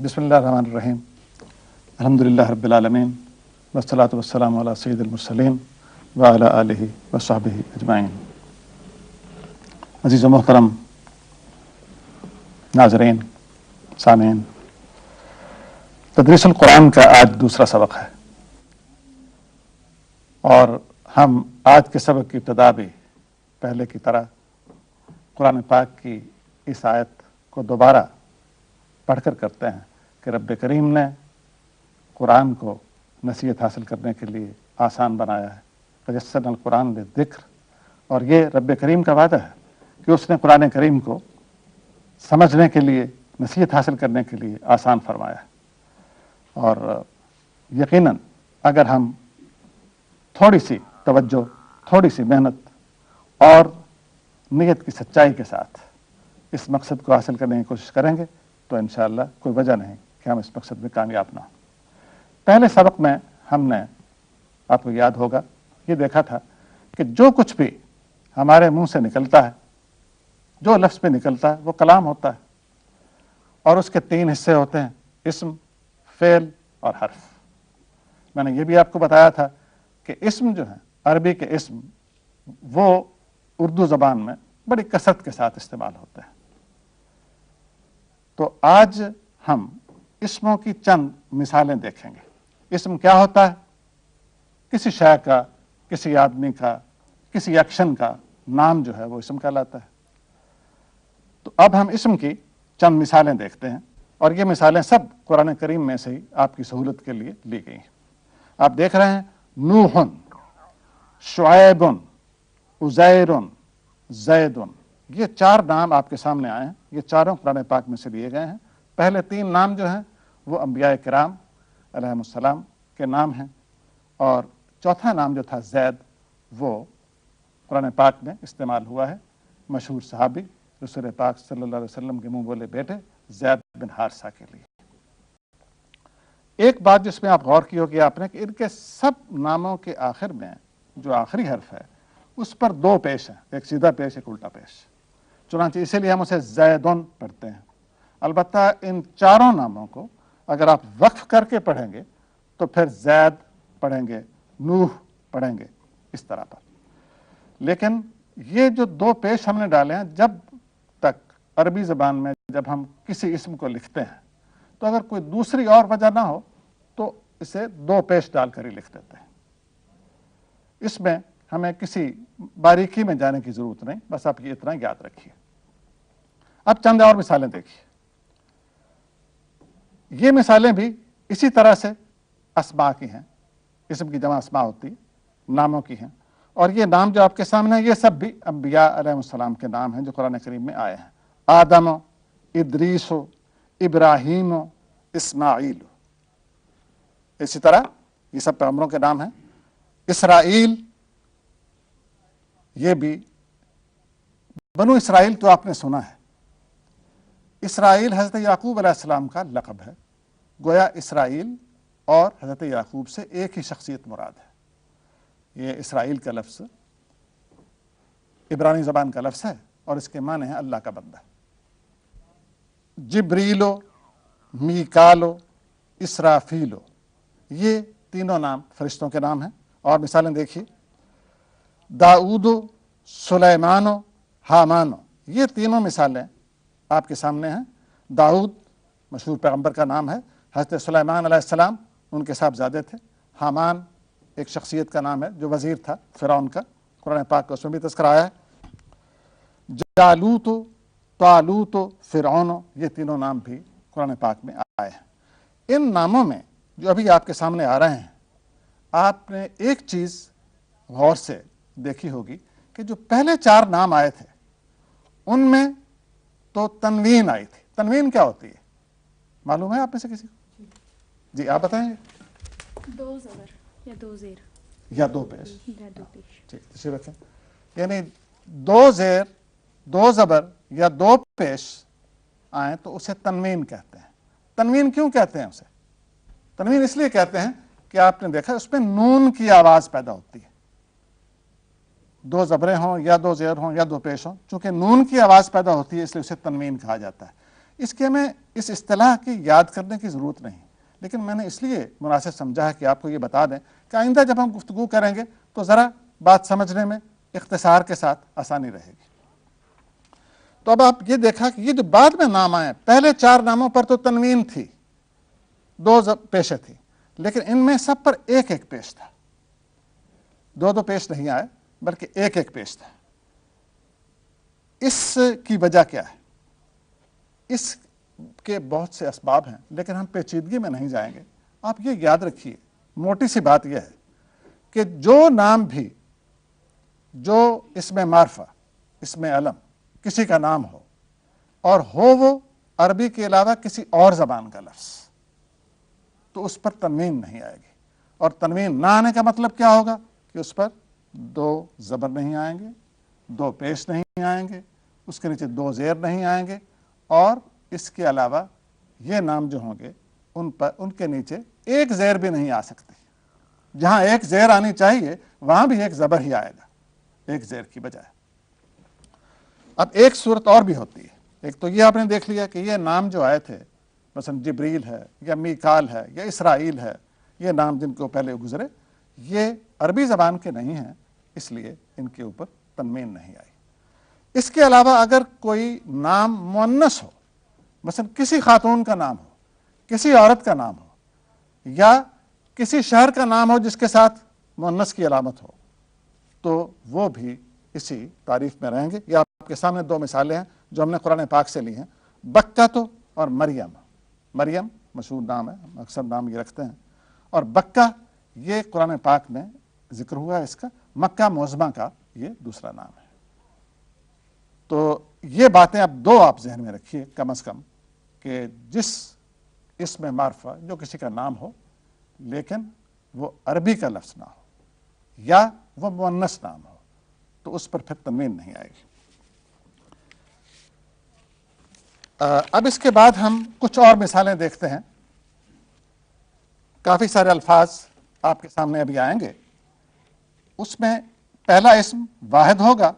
بسم اللہ الرحمن الرحیم الحمدللہ رب العالمین والصلاة والسلام علی سید المرسلین وعلی آلہ وصحبہ اجمعین۔ عزیز و محترم ناظرین سامعین، تدریس القرآن کا آج دوسرا سبق ہے اور ہم آج کے سبق کی ابتدا بھی پہلے کی طرح قرآن پاک کی اس آیت کو دوبارہ پڑھ کر کرتے ہیں کہ رب کریم نے قرآن کو نصیحت حاصل کرنے کے لیے آسان بنایا ہے۔ فیسرنا القرآن للذکر، اور یہ رب کریم کا وعدہ ہے کہ اس نے قرآن کریم کو سمجھنے کے لیے، نصیحت حاصل کرنے کے لیے آسان فرمایا ہے۔ اور یقیناً اگر ہم تھوڑی سی توجہ، تھوڑی سی محنت اور نیت کی سچائی کے ساتھ اس مقصد کو حاصل کرنے کی کوشش کریں گے تو انشاءاللہ کوئی وجہ نہیں کہ ہم اس مقصد میں کامیاب نہ ہوں۔ پہلے سبق میں ہم نے، آپ کو یاد ہوگا، یہ دیکھا تھا کہ جو کچھ بھی ہمارے منہ سے نکلتا ہے، جو لفظ پہ نکلتا ہے وہ کلام ہوتا ہے، اور اس کے تین حصے ہوتے ہیں: اسم، فعل اور حرف۔ میں نے یہ بھی آپ کو بتایا تھا کہ اسم جو ہے، عربی کے اسم، وہ اردو زبان میں بڑی کثرت کے ساتھ استعمال ہوتے ہیں۔ تو آج ہم اسموں کی چند مثالیں دیکھیں گے۔ اسم کیا ہوتا ہے؟ کسی شے کا، کسی آدمی کا، کسی ایکشن کا نام جو ہے وہ اسم کہلاتا ہے۔ تو اب ہم اسم کی چند مثالیں دیکھتے ہیں، اور یہ مثالیں سب قرآن کریم میں سے ہی آپ کی سہولت کے لیے لی گئی ہیں۔ آپ دیکھ رہے ہیں نوح، شعیب، عزیر، زید، یہ چار نام آپ کے سامنے آئے ہیں۔ یہ چاروں قرآن پاک میں سے لیے گئے ہیں۔ پہلے تین نام جو ہیں وہ انبیاء کرام علیہم السلام کے نام ہیں، اور چوتھا نام جو تھا زید، وہ قرآن پاک میں استعمال ہوا ہے مشہور صحابی رسول پاک صلی اللہ علیہ وسلم کے منہ بولے بیٹے زید بن حارثہ کے لیے۔ ایک بات جس میں آپ غور کی ہوگی آپ نے، کہ ان کے سب ناموں کے آخر میں جو آخری حرف ہے اس پر دو پیش ہیں، ایک سیدھا پیش، ایک الٹا پیش۔ چنانچہ اسی لیے ہم اسے زیدن پڑھتے ہیں۔ البتہ ان چاروں ناموں کو اگر آپ وقف کر کے پڑھیں گے تو پھر زید پڑھیں گے، نوح پڑھیں گے، اس طرح پر۔ لیکن یہ جو دو پیش ہم نے ڈالے ہیں، جب تک عربی زبان میں جب ہم کسی اسم کو لکھتے ہیں تو اگر کوئی دوسری اور وجہ نہ ہو تو اسے دو پیش ڈال کر ہی لکھ دیتے ہیں۔ اس میں ہمیں کسی باریکی میں جانے کی ضرورت نہیں، بس آپ یہ اتنا یاد رکھیے۔ اب چند اور مثالیں دیکھیے۔ یہ مثالیں بھی اسی طرح سے اسماء کی ہیں، اسم کی جمع اسماء ہوتی ہے، ناموں کی ہیں، اور یہ نام جو آپ کے سامنے ہیں یہ سب بھی انبیاء علیہ السلام کے نام ہیں جو قرآن کریم میں آئے ہیں۔ آدم، ادریس، ابراہیم، اسماعیل، اسی طرح یہ سب پیغمبروں کے نام ہیں۔ اسرائیل، یہ بھی بنو اسرائیل تو آپ نے سنا ہے۔ اسرائیل حضرت یعقوب علیہ السلام کا لقب ہے، گویا اسرائیل اور حضرت یعقوب سے ایک ہی شخصیت مراد ہے۔ یہ اسرائیل کا لفظ عبرانی زبان کا لفظ ہے اور اس کے معنی ہے اللہ کا بندہ۔ جبریلو، میکالو، اسرافیلو، یہ تینوں نام فرشتوں کے نام ہیں۔ اور مثالیں دیکھیے، داؤدو، سلیمانو، حامانو، یہ تینوں مثالیں آپ کے سامنے ہیں۔ داؤد مشہور پیغمبر کا نام ہے، حضرت سلیمان علیہ السلام ان کے صاحبزادے تھے۔ حامان ایک شخصیت کا نام ہے جو وزیر تھا فرعون کا، قرآن پاک کا اس میں بھی تذکرہ آیا ہے۔ جالوت، طالوت، فرعون، یہ تینوں نام بھی قرآن پاک میں آئے ہیں۔ ان ناموں میں جو ابھی آپ کے سامنے آ رہے ہیں، آپ نے ایک چیز غور سے دیکھی ہوگی کہ جو پہلے چار نام آئے تھے ان میں تو تنوین آئی تھی۔ تنوین کیا ہوتی ہے معلوم ہے آپ میں سے کسی کو؟ جی آپ بتائیں گے۔ دو زبر یا دو زیر یا دو پیش۔ یا دو پیش۔ ٹھیک، تشریف رکھیں۔ یعنی دو زیر، دو زبر یا دو پیش آئیں تو اسے تنوین کہتے ہیں۔ تنوین کیوں کہتے ہیں اسے؟ تنوین اس لیے کہتے ہیں کہ آپ نے دیکھا اس میں نون کی آواز پیدا ہوتی ہے۔ دو زبریں ہوں یا دو زیر ہوں یا دو پیش ہوں، چونکہ نون کی آواز پیدا ہوتی ہے اس لیے اسے تنوین کہا جاتا ہے۔ اس کے ہمیں اس اصطلاح کی یاد کرنے کی ضرورت نہیں، لیکن میں نے اس لیے مناسب سمجھا ہے کہ آپ کو یہ بتا دیں کہ آئندہ جب ہم گفتگو کریں گے تو ذرا بات سمجھنے میں اختصار کے ساتھ آسانی رہے گی۔ تو اب آپ یہ دیکھا کہ یہ جو بعد میں نام آئے، پہلے 4 ناموں پر تو تنوین تھی، 2 پیشیں تھیں، لیکن ان میں سب پر ایک ایک پیش تھا، 2 پیش نہیں آئے بلکہ ایک ایک پیش تھا۔ اس کی وجہ کیا ہے؟ اس کے بہت سے اسباب ہیں، لیکن ہم پیچیدگی میں نہیں جائیں گے۔ آپ یہ یاد رکھیے، موٹی سی بات یہ ہے کہ جو نام بھی جو اسم معرفہ، اسم علم کسی کا نام ہو اور ہو وہ عربی کے علاوہ کسی اور زبان کا لفظ، تو اس پر تنوین نہیں آئے گی۔ اور تنوین نہ آنے کا مطلب کیا ہوگا کہ اس پر 2 زبر نہیں آئیں گے، 2 پیش نہیں آئیں گے، اس کے نیچے 2 زیر نہیں آئیں گے، اور اس کے علاوہ یہ نام جو ہوں گے ان کے نیچے ایک زیر بھی نہیں آ سکتی۔ جہاں ایک زیر آنی چاہیے وہاں بھی ایک زبر ہی آئے گا ایک زیر کی بجائے۔ اب ایک صورت اور بھی ہوتی ہے، ایک تو یہ آپ نے دیکھ لیا کہ یہ نام جو آئے تھے، مثلا جبریل ہے یا میکال ہے یا اسرائیل ہے، یہ نام جن کو پہلے گزرے یہ عربی زبان کے نہیں ہیں، اس لیے ان کے اوپر تنوین نہیں آئی۔ اس کے علاوہ اگر کوئی نام مؤنث ہو، مثلا کسی خاتون کا نام ہو، کسی عورت کا نام ہو، یا کسی شہر کا نام ہو جس کے ساتھ مؤنث کی علامت ہو، تو وہ بھی اسی تعریف میں رہیں گے۔ یہ آپ کے سامنے 2 مثالیں ہیں جو ہم نے قرآن پاک سے لی ہیں، بکہ اور مریم۔ مریم مشہور نام ہے، ہم اکثر نام یہ رکھتے ہیں، اور بکہ یہ قرآن پاک میں ذکر ہوا ہے اس کا، مکہ معظمہ کا یہ دوسرا نام ہے۔ تو یہ باتیں اب 2 آپ ذہن میں رکھیے کم از کم، کہ جس اسم معرفہ جو کسی کا نام ہو لیکن وہ عربی کا لفظ نہ ہو یا وہ مؤنث نام ہو تو اس پر پھر تنوین نہیں آئے گی۔ اب اس کے بعد ہم کچھ اور مثالیں دیکھتے ہیں۔ کافی سارے الفاظ آپ کے سامنے ابھی آئیں گے، اس میں پہلا اسم واحد ہوگا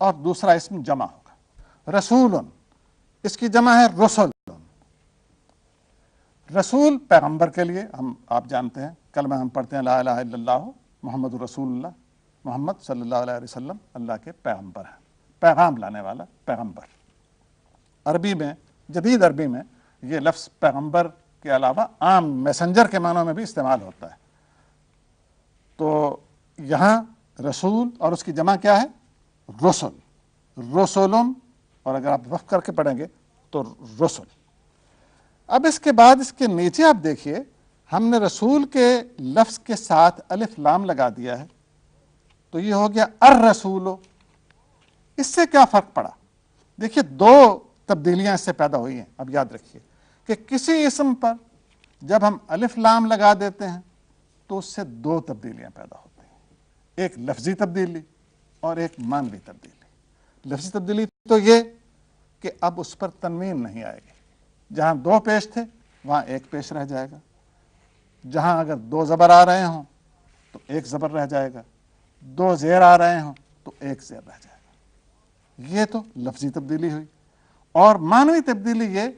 اور دوسرا اسم جمع ہوگا۔ رسول، اس کی جمع ہے رسل۔ رسول پیغمبر کے لیے آپ جانتے ہیں کلمہ ہم پڑھتے ہیں لا الہ الا اللہ محمد رسول اللہ، محمد صلی اللہ علیہ وسلم اللہ کے پیغمبر ہیں، پیغام لانے والا پیغمبر۔ عربی میں، جدید عربی میں یہ لفظ پیغمبر کے علاوہ عام میسنجر کے معنوں میں بھی استعمال ہوتا ہے۔ تو یہاں رسول اور اس کی جمع کیا ہے؟ رسل، رسولن، اور اگر آپ وقف کر کے پڑھیں گے تو رسل۔ اب اس کے بعد اس کے نیچے آپ دیکھیے ہم نے رسول کے لفظ کے ساتھ الف لام لگا دیا ہے، تو یہ ہو گیا الرسول۔ اس سے کیا فرق پڑا؟ دیکھیے 2 تبدیلیاں اس سے پیدا ہوئی ہیں۔ اب یاد رکھیے کہ کسی اسم پر جب ہم الف لام لگا دیتے ہیں تو اس سے 2 تبدیلیاں پیدا ہوتی ہیں، ایک لفظی تبدیلی اور ایک معنوی تبدیلی۔ لفظی تبدیلی تو یہ کہ اب اس پر تنوین نہیں آئے گی، جہاں 2 پیش تھے وہاں 1 پیش رہ جائے گا، جہاں اگر 2 زبر آ رہے ہوں تو 1 زبر رہ جائے گا، 2 زیر آ رہے ہوں تو 1 زیر رہ جائے گا۔ یہ تو لفظی تبدیلی ہوئی۔ اور معنوی تبدیلی یہ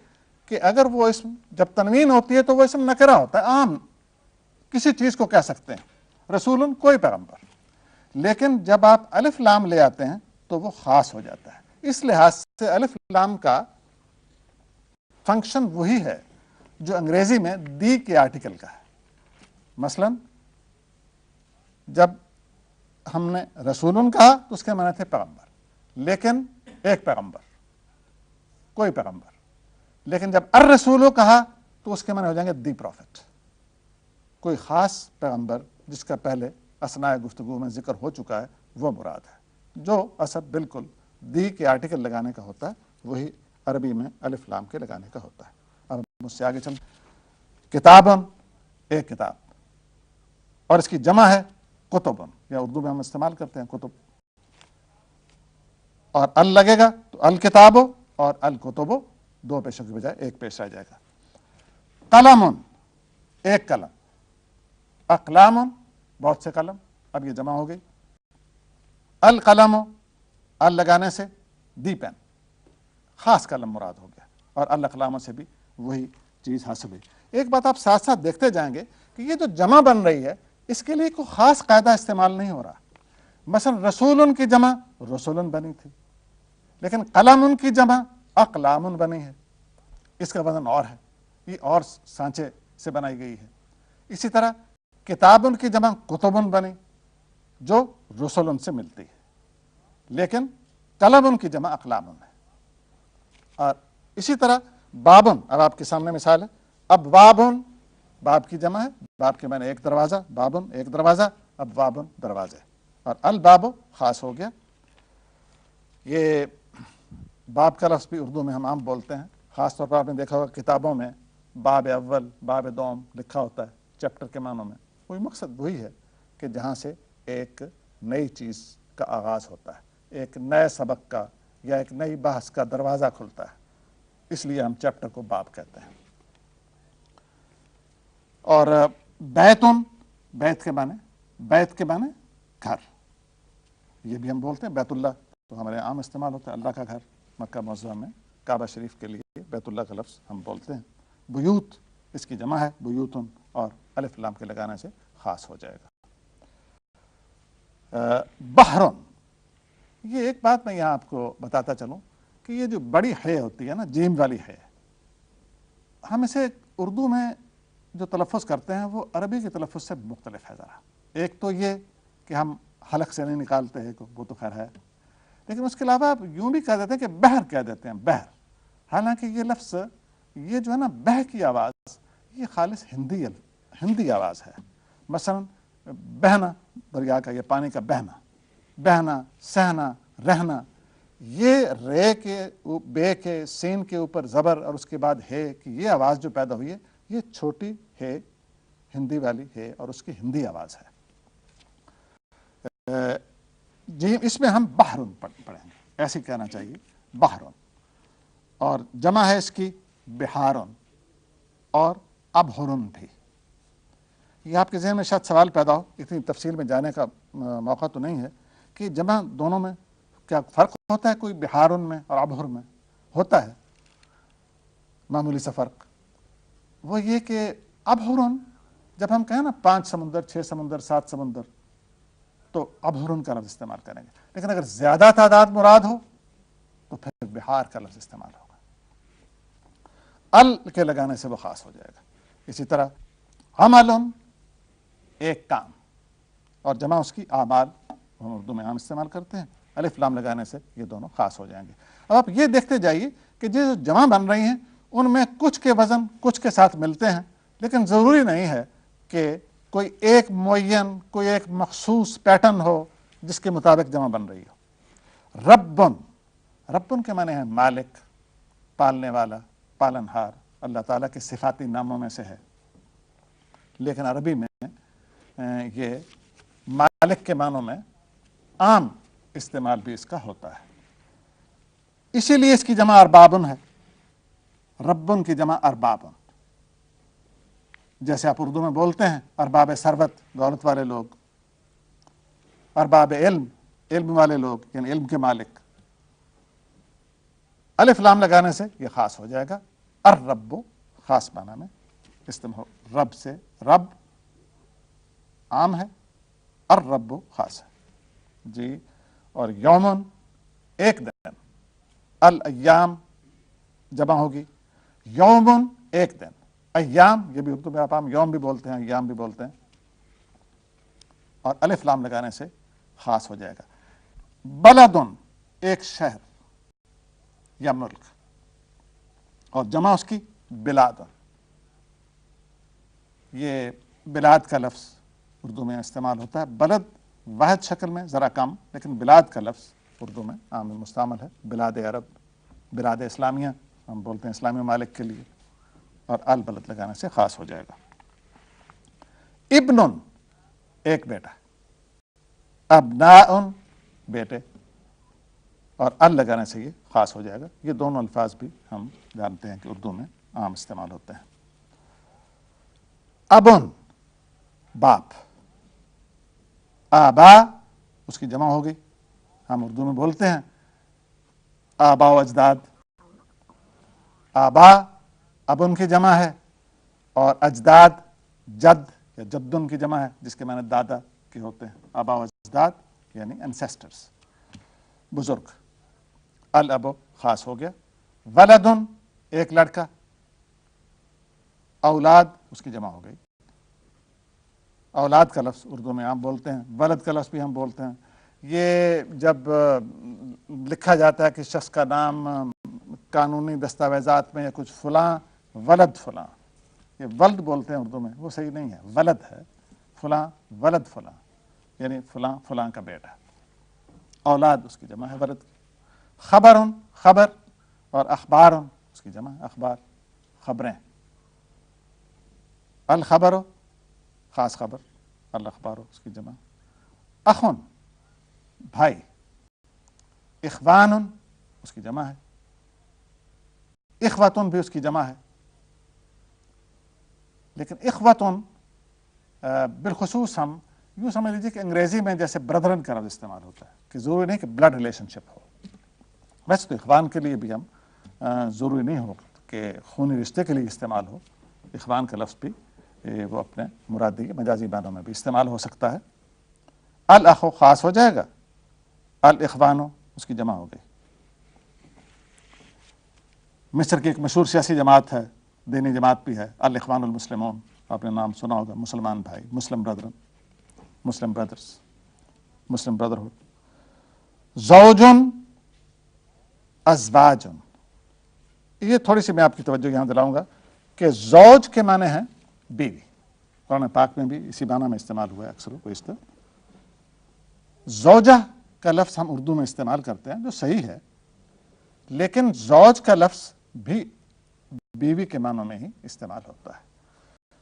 کہ اگر وہ اسم جب تنوین ہوتی ہے تو وہ اسم نکرہ ہوتا ہے، عام کسی چیز کو کہہ سکتے ہیں، رسولن کوئی پیغمبر، لیکن جب آپ الف لام لے آتے ہیں تو وہ خاص ہو جاتا ہے۔ اس لحاظ سے الف لام کا فنکشن وہی ہے جو انگریزی میں دی کے آرٹیکل کا ہے۔ مثلا جب ہم نے رسولن کہا تو اس کے معنی تھے پیغمبر، لیکن ایک پیغمبر، کوئی پیغمبر۔ لیکن جب الرسول کہا تو اس کے معنی ہو جائیں گے دی پروفٹ، کوئی خاص پیغمبر جس کا پہلے اثناء گفتگو میں ذکر ہو چکا ہے وہ مراد ہے۔ جو اثر بالکل دی کے آرٹیکل لگانے کا ہوتا ہے وہی عربی میں الف لام کے لگانے کا ہوتا ہے۔ اب مجھ سے آگے چل، کتابن، ایک کتاب، اور اس کی جمع ہے کتبن، یا اردو میں ہم استعمال کرتے ہیں کتب، اور ال لگے گا تو الکتاب اور الکتب، 2 پیشوں کی بجائے 1 پیش رہ جائے گا۔ قلم، ایک قلم، اقلام، بہت سے قلم، اب یہ جمع ہو گئی۔ القلم، ال لگانے سے دی پین، خاص قلم مراد ہو گیا۔ اور الاقلام سے بھی وہی چیز حاصل ہوئی. ایک بات آپ ساتھ ساتھ دیکھتے جائیں گے کہ یہ جو جمع بن رہی ہے اس کے لیے کوئی خاص قاعدہ استعمال نہیں ہو رہا. مثلا رسول کی جمع رسول بنی تھی، لیکن قلم کی جمع اقلام بنی ہے. اس کا وزن اور ہے، یہ اور سانچے سے بنائی گئی ہے. اسی طرح کتاب کی جمع کتب بنی جو رسول سے ملتی ہے، لیکن قلم کی جمع اقلام ہے. اور اسی طرح بابن، اب آپ کے سامنے مثال ہے، اب بابن باب کی جمع ہے، باب کے معنی ایک دروازہ، بابن ایک دروازہ، اب بابن دروازے. اور الباب خاص ہو گیا. یہ باب کا لفظ بھی اردو میں ہم عام بولتے ہیں، خاص طور پر آپ نے دیکھا ہوگا کتابوں میں باب اول باب دوم لکھا ہوتا ہے چیپٹر کے معنوں میں. وہی مقصد وہی ہے کہ جہاں سے ایک نئی چیز کا آغاز ہوتا ہے، ایک نئے سبق کا یا ایک نئی بحث کا دروازہ کھلتا ہے، اس لیے ہم چیپٹر کو باب کہتے ہیں. اور بیتن، بیت کے معنی گھر، یہ بھی ہم بولتے ہیں. بیت اللہ تو ہمارے عام استعمال ہوتا ہے، اللہ کا گھر. مکہ معظمہ میں کعبہ شریف کے لیے بیت اللہ کا لفظ ہم بولتے ہیں. بیوت اس کی جمع ہے بیوتن، اور الف لام کے لگانے سے خاص ہو جائے گا. بحرن، یہ ایک بات میں یہاں آپ کو بتاتا چلوں کہ یہ جو بڑی ہے ہوتی ہے نا، جیم والی ہے، ہم اسے اردو میں جو تلفظ کرتے ہیں وہ عربی کے تلفظ سے مختلف ہے ذرا. ایک تو یہ کہ ہم حلق سے نہیں نکالتے ہیں، وہ تو خیر ہے، لیکن اس کے علاوہ آپ یوں بھی کہہ دیتے ہیں کہ بحر کہہ دیتے ہیں، بحر. حالانکہ یہ لفظ، یہ جو ہے نا بہ کی آواز، یہ خالص ہندی آواز ہے. مثلا بہنا، دریا کا یہ پانی کا بہنا، بہنا، سہنا، رہنا، یہ رے کے بے کے سین کے اوپر زبر اور اس کے بعد ہے کہ یہ آواز جو پیدا ہوئی ہے یہ چھوٹی ہے، ہندی والی ہے، اور اس کی ہندی آواز ہے. جی اس میں ہم بحرن پڑھیں گے، ایسے کہنا چاہیے بحرن. اور جمع ہے اس کی بحارن اور ابحرن بھی. یہ آپ کے ذہن میں شاید سوال پیدا ہو، اتنی تفصیل میں جانے کا موقع تو نہیں ہے کہ جمع دونوں میں کیا فرق ہوتا ہے. کوئی بحارن میں اور ابحر میں ہوتا ہے معمولی سا فرق. وہ یہ کہ ابحرن جب ہم کہیں نا 5 سمندر 6 سمندر 7 سمندر تو ابحرن کا لفظ استعمال کریں گے، لیکن اگر زیادہ تعداد مراد ہو تو پھر بحار کا لفظ استعمال ہوگا. ال کے لگانے سے وہ خاص ہو جائے گا. اسی طرح عمل، ایک کام، اور جمع اس کی اعمال، ہم اردو میں عام استعمال کرتے ہیں. الف لام لگانے سے یہ دونوں خاص ہو جائیں گے. اب آپ یہ دیکھتے جائیے کہ جو جمع بن رہی ہیں ان میں کچھ کے وزن کچھ کے ساتھ ملتے ہیں، لیکن ضروری نہیں ہے کہ کوئی ایک معین، کوئی ایک مخصوص پیٹرن ہو جس کے مطابق جمع بن رہی ہو. ربن، ربن کے معنی ہے مالک، پالنے والا، پالنہار. اللہ تعالیٰ کے صفاتی ناموں میں سے ہے، لیکن عربی میں یہ مالک کے معنوں میں عام استعمال بھی اس کا ہوتا ہے. اسی لیے اس کی جمع اربابن ہے. ربن کی جمع اربابن، جیسے آپ اردو میں بولتے ہیں ارباب ثروت، دولت والے لوگ، ارباب علم، علم والے لوگ، یعنی علم کے مالک. الف لام لگانے سے یہ خاص ہو جائے گا. الرب خاص معنی میں استعمال، رب سے رب عام ہے، الرب خاص ہے. جی اور یومن ایک دن، الایام جمع ہوگی، یومن ایک دن، ایام یہ بھی اردو میں آپ عام یوم بھی بولتے ہیں، ایام بھی بولتے ہیں، اور الف لام لگانے سے خاص ہو جائے گا. بلدن ایک شہر یا ملک، اور جمع اس کی بلادن. یہ بلاد کا لفظ اردو میں استعمال ہوتا ہے. بلد واحد شکل میں ذرا کم، لیکن بلاد کا لفظ اردو میں عام مستعمل ہے. بلاد عرب، بلاد اسلامیہ ہم بولتے ہیں اسلامی ممالک کے لیے، اور البلد لگانے سے خاص ہو جائے گا. ابن ایک بیٹا، ابناء بیٹے، اور ال لگانے سے یہ خاص ہو جائے گا. یہ دونوں الفاظ بھی ہم جانتے ہیں کہ اردو میں عام استعمال ہوتے ہیں. ابن باپ، آبا اس کی جمع ہوگی، ہم اردو میں بولتے ہیں آبا و اجداد. آبا اب ان کی جمع ہے، اور اجداد جد یا جدن کی جمع ہے، جس کے معنی دادا کے ہوتے ہیں، آبا و اجداد یعنی انسیسٹرز، بزرگ۔ الابو خاص ہو گیا، ولدن ایک لڑکا، اولاد اس کی جمع ہو گئی۔ اولاد کا لفظ اردو میں عام بولتے ہیں، ولد کا لفظ بھی ہم بولتے ہیں۔ یہ جب لکھا جاتا ہے کہ شخص کا نام قانونی دستاویزات میں یا کچھ فلاں ولد فلاں، یہ ولد بولتے ہیں اردو میں، وہ صحیح نہیں ہے، ولد ہے، فلاں ولد فلاں یعنی فلاں فلاں کا بیٹا۔ اولاد اس کی جمع ہے ولد کی۔ خبرن خبر، اور اخبارن اس کی جمع اخبار، خبریں۔ الخبر خاص خبر، الاخبار اس کی جمع۔ اخن بھائی، اخوان اس کی جمع ہے، اخوتن بھی اس کی جمع ہے، لیکن اخوتن بالخصوص ہم یوں سمجھ لیجیے کہ انگریزی میں جیسے بردرن کا لفظ استعمال ہوتا ہے کہ ضروری نہیں کہ بلڈ ریلیشن شپ ہو، ویسے تو اخوان کے لیے بھی ہم ضروری نہیں ہو کہ خونی رشتے کے لیے استعمال ہو، اخوان کا لفظ بھی وہ اپنے مرادی مجازی معنوں میں بھی استعمال ہو سکتا ہے۔ الاخو خاص ہو جائے گا، الاخوانو اس کی جمع ہو گئی۔ مصر کی ایک مشہور سیاسی جماعت ہے، دینی جماعت بھی ہے، الاخوان المسلمون، آپ نے نام سنا ہوگا، مسلمان بھائی، مسلم بردرن، مسلم برادرز، مسلم بردرہڈ۔ زوجن ازواجن، یہ تھوڑی سی میں آپ کی توجہ یہاں دلاؤں گا کہ زوج کے معنی ہیں بیوی، قرآن پاک میں بھی اسی معنی میں استعمال ہوا ہے اکثر و بیشتر۔ زوجہ کا لفظ ہم اردو میں استعمال کرتے ہیں جو صحیح ہے، لیکن زوج کا لفظ بھی بیوی کے معنوں میں ہی استعمال ہوتا ہے۔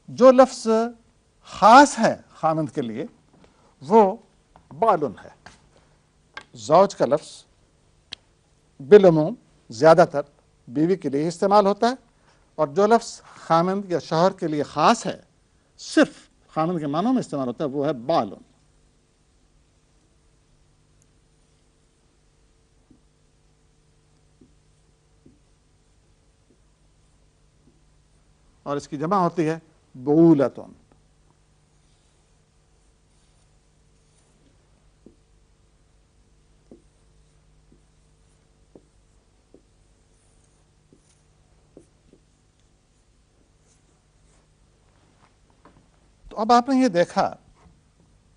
جو لفظ خاص ہے خامند کے لیے وہ بالن ہے۔ زوج کا لفظ بالعموم زیادہ تر بیوی کے لیے استعمال ہوتا ہے، اور جو لفظ خامند یا شوہر کے لیے خاص ہے، صرف خامند کے معنوں میں استعمال ہوتا ہے، وہ ہے بالن۔ اور اس کی جمع ہوتی ہے بولتن۔ تو اب آپ نے یہ دیکھا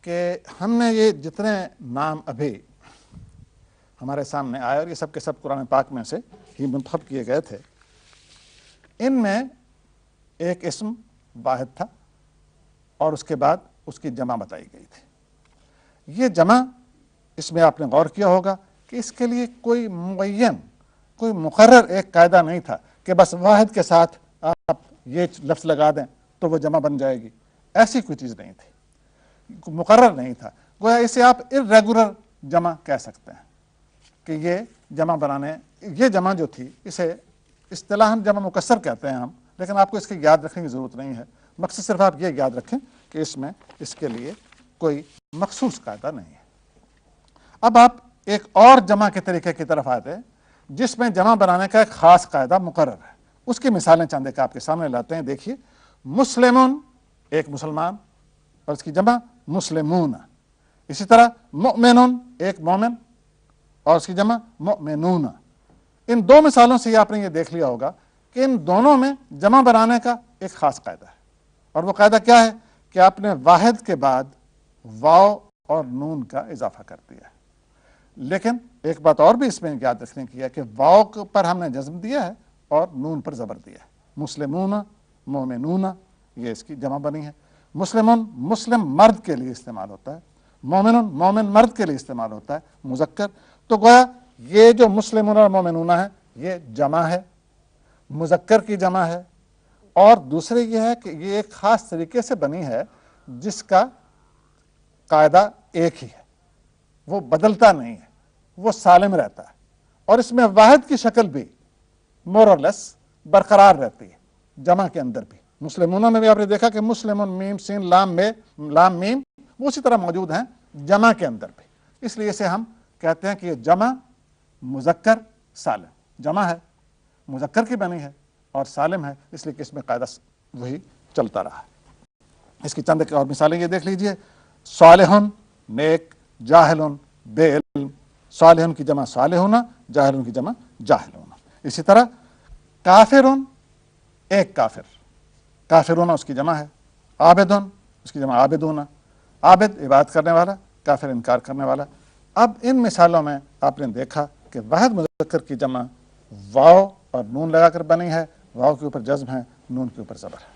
کہ ہم نے یہ جتنے نام ابھی ہمارے سامنے آئے، اور یہ سب کے سب قرآن پاک میں سے ہی منتخب کیے گئے تھے، ان میں ایک اسم واحد تھا اور اس کے بعد اس کی جمع بتائی گئی تھی۔ یہ جمع، اس میں آپ نے غور کیا ہوگا کہ اس کے لیے کوئی معین، کوئی مقرر ایک قاعدہ نہیں تھا کہ بس واحد کے ساتھ آپ یہ لفظ لگا دیں تو وہ جمع بن جائے گی، ایسی کوئی چیز نہیں تھی، مقرر نہیں تھا۔ گویا اسے آپ irregular جمع کہہ سکتے ہیں کہ یہ جمع بنانے، یہ جمع جو تھی اسے اصطلاحاً جمع مکسر کہتے ہیں ہم، لیکن آپ کو اس کی یاد رکھنے کی ضرورت نہیں ہے، مقصد صرف آپ یہ یاد رکھیں کہ اس میں اس کے لیے کوئی مخصوص قاعدہ نہیں ہے۔ اب آپ ایک اور جمع کے طریقے کی طرف آتے ہیں جس میں جمع بنانے کا ایک خاص قاعدہ مقرر ہے، اس کی مثالیں چند ایک آپ کے سامنے لاتے ہیں۔ دیکھیے، مسلمون ایک مسلمان، اور اس کی جمع مسلمون۔ اسی طرح مؤمنون ایک مومن، اور اس کی جمع مؤمنون۔ ان دو مثالوں سے آپ نے یہ دیکھ لیا ہوگا کہ ان دونوں میں جمع بنانے کا ایک خاص قاعدہ ہے، اور وہ قاعدہ کیا ہے کہ آپ نے واحد کے بعد واو اور نون کا اضافہ کر دیا ہے۔ لیکن ایک بات اور بھی اس میں یاد رکھنے کی ہے کہ واو پر ہم نے جزم دیا ہے اور نون پر زبر دیا ہے۔ مسلمون، مومنون، یہ اس کی جمع بنی ہے۔ مسلمون مسلم مرد کے لیے استعمال ہوتا ہے، مومنون مومن مرد کے لیے استعمال ہوتا ہے مذکر۔ تو گویا یہ جو مسلمون اور مومنون ہے یہ جمع ہے، مذکر کی جمع ہے، اور دوسرے یہ ہے کہ یہ ایک خاص طریقے سے بنی ہے جس کا قاعدہ ایک ہی ہے، وہ بدلتا نہیں ہے، وہ سالم رہتا ہے، اور اس میں واحد کی شکل بھی مور اور لیس برقرار رہتی ہے جمع کے اندر بھی۔ مسلمونوں میں بھی آپ نے دیکھا کہ مسلمون میم سین لام میم وہ اسی طرح موجود ہیں جمع کے اندر بھی، اس لیے اسے ہم کہتے ہیں کہ یہ جمع مذکر سالم، جمع ہے، مذکر کی بنی ہے اور سالم ہے، اس لیے کہ اس میں قاعدہ وہی چلتا رہا ہے۔ اس کی چند ایک اور مثالیں یہ دیکھ لیجئے، صالحن نیک، جاہلن بے علم، صالحن کی جمع صالحون، جاہلن کی جمع جاہلون۔ اسی طرح کافرن ایک کافر، کافرون اس کی جمع ہے، عابدن اس کی جمع عابدون، عابد عبادت کرنے والا، کافر انکار کرنے والا۔ اب ان مثالوں میں آپ نے دیکھا کہ واحد مذکر کی جمع واو اور نون لگا کر بنی ہے، واو کے اوپر جزم ہے، نون کے اوپر زبر ہے۔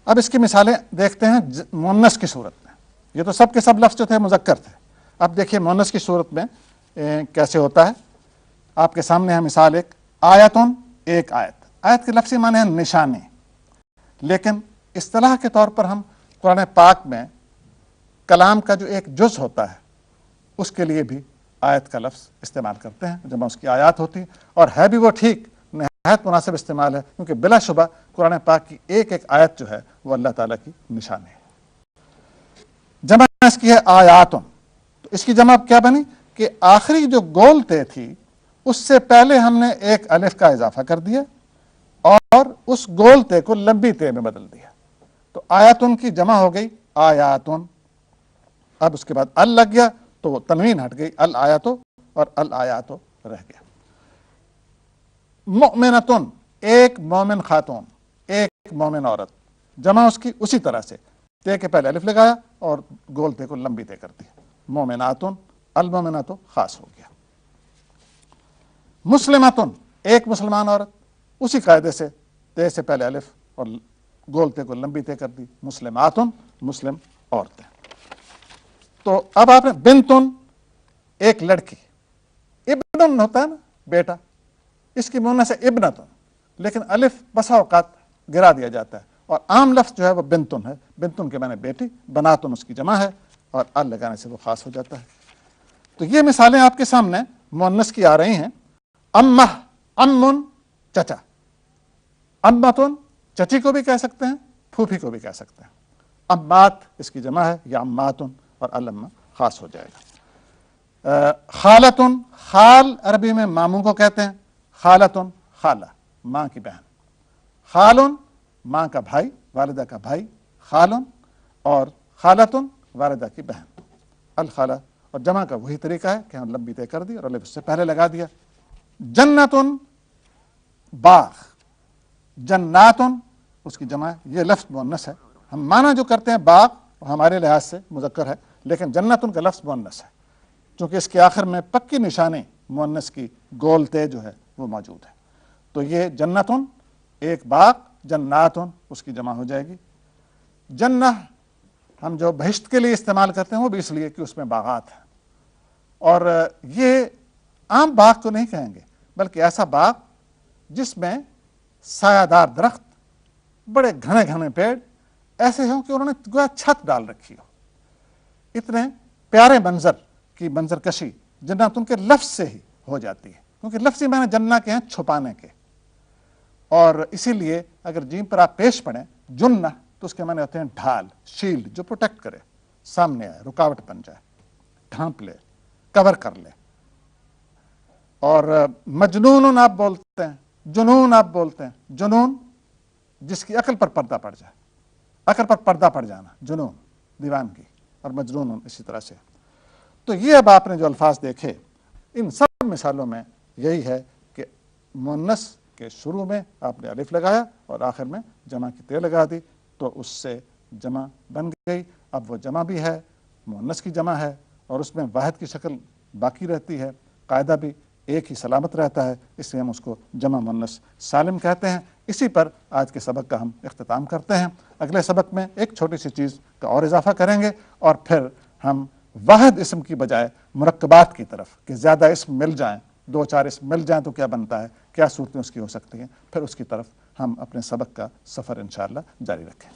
اب اس کی مثالیں دیکھتے ہیں مؤنث کی صورت میں۔ یہ تو سب کے سب لفظ جو تھے مذکر تھے، اب دیکھیے مؤنث کی صورت میں کیسے ہوتا ہے۔ آپ کے سامنے ہے مثال ایک، آیتن ایک آیت۔ آیت کے لفظی معنی ہے نشانی، لیکن اصطلاح کے طور پر ہم قرآن پاک میں کلام کا جو ایک جز ہوتا ہے اس کے لیے بھی آیت کا لفظ استعمال کرتے ہیں، جب اس کی آیات ہوتی، اور ہے بھی وہ ٹھیک، نہایت مناسب استعمال ہے، کیونکہ بلا شبہ قرآن پاک کی ایک ایک آیت جو ہے وہ اللہ تعالیٰ کی نشانی ہے۔ جمع اس کی ہے آیاتن، تو اس کی جمع کیا بنی کہ آخری جو گول تے تھی اس سے پہلے ہم نے ایک الف کا اضافہ کر دیا اور اس گول تے کو لمبی تے میں بدل دیا، تو آیاتن کی جمع ہو گئی آیاتن۔ اب اس کے بعد ال لگ گیا تو وہ تنوین ہٹ گئی، الآیاتو اور الآیاتو رہ گیا۔ مؤمنتن ایک مومن خاتون، ایک مومن عورت، جمع اس کی اسی طرح سے تے کے پہلے الف لگایا اور گول تے کو لمبی تے کر دی، مومناتن، المومناتو خاص ہو گیا۔ مسلمتن ایک مسلمان عورت، اسی قاعدے سے تے سے پہلے الف اور گول تے کو لمبی تے کر دی، مسلماتن مسلم عورتیں۔ تو اب آپ نے بنتن ایک لڑکی، ابن ہوتا ہے نا بیٹا، اس کی مؤنث ہے ابنتن، لیکن الف بسا اوقات گرا دیا جاتا ہے اور عام لفظ جو ہے وہ بنتن ہے، بنتن کے معنی بیٹی، بناتن اس کی جمع ہے اور ال لگانے سے وہ خاص ہو جاتا ہے۔ تو یہ مثالیں آپ کے سامنے مؤنث کی آ رہی ہیں۔ امہ، امن چچا، امتن چچی کو بھی کہہ سکتے ہیں، پھوپھی کو بھی کہہ سکتے ہیں۔ امات اس کی جمع ہے یا اماتن اور الما خاص ہو جائے گا۔ خالتن، خال عربی میں ماموں کو کہتے ہیں، خالتن خالہ ماں کی بہن، خالن ماں کا بھائی، والدہ کا بھائی، خالن، اور خالتن والدہ کی بہن، الخالہ، اور جمع کا وہی طریقہ ہے کہ ہم لمبی طے کر دی اور الف اس سے پہلے لگا دیا۔ جنتن باغ، جناتن اس کی جمع ہے، یہ لفظ مؤنث ہے، ہم معنی جو کرتے ہیں باغ ہمارے لحاظ سے مذکر ہے، لیکن جنتن کا لفظ مؤنث ہے، چونکہ اس کے آخر میں پکی نشانی مؤنث کی گول تے جو ہے وہ موجود ہے۔ تو یہ جنتن ایک باغ، جناتن اس کی جمع ہو جائے گی۔ جنہ ہم جو بہشت کے لیے استعمال کرتے ہیں وہ بھی اس لیے کہ اس میں باغات ہیں، اور یہ عام باغ کو نہیں کہیں گے بلکہ ایسا باغ جس میں سایہ دار درخت، بڑے گھنے گھنے پیڑ ایسے ہوں کہ انہوں نے گویا چھت ڈال رکھی ہو، اتنے پیارے منظر کی منظر کشی جنتن کے لفظ سے ہی ہو جاتی ہے، کیونکہ لفظی معنی جنہ کے ہیں چھپانے کے، اور اسی لیے اگر جیم پر آپ پیش پڑیں جنہ تو اس کے معنی ہوتے ہیں ڈھال، شیلڈ جو پروٹیکٹ کرے، سامنے آئے، رکاوٹ بن جائے، ڈھانپ لے، کور کر لے۔ اور مجنون آپ بولتے ہیں، جنون آپ بولتے ہیں، جنون جس کی عقل پر پردہ پڑ جائے، عقل پر پردہ پڑ جانا جنون دیوانگی، اور مجنون اسی طرح سے۔ تو یہ اب آپ نے جو الفاظ دیکھے ان سب مثالوں میں یہی ہے کہ مؤنث کے شروع میں آپ نے الف لگایا اور آخر میں جمع کی تے لگا دی تو اس سے جمع بن گئی۔ اب وہ جمع بھی ہے، مؤنث کی جمع ہے، اور اس میں واحد کی شکل باقی رہتی ہے، قاعدہ بھی ایک ہی سلامت رہتا ہے، اس لیے ہم اس کو جمع مؤنث سالم کہتے ہیں۔ اسی پر آج کے سبق کا ہم اختتام کرتے ہیں۔ اگلے سبق میں ایک چھوٹی سی چیز کا اور اضافہ کریں گے اور پھر ہم واحد اسم کی بجائے مرکبات کی طرف، کہ زیادہ اسم مل جائیں، دو چار اسم مل جائیں تو کیا بنتا ہے، کیا صورتیں اس کی ہو سکتی ہیں، پھر اس کی طرف ہم اپنے سبق کا سفر انشاءاللہ جاری رکھیں۔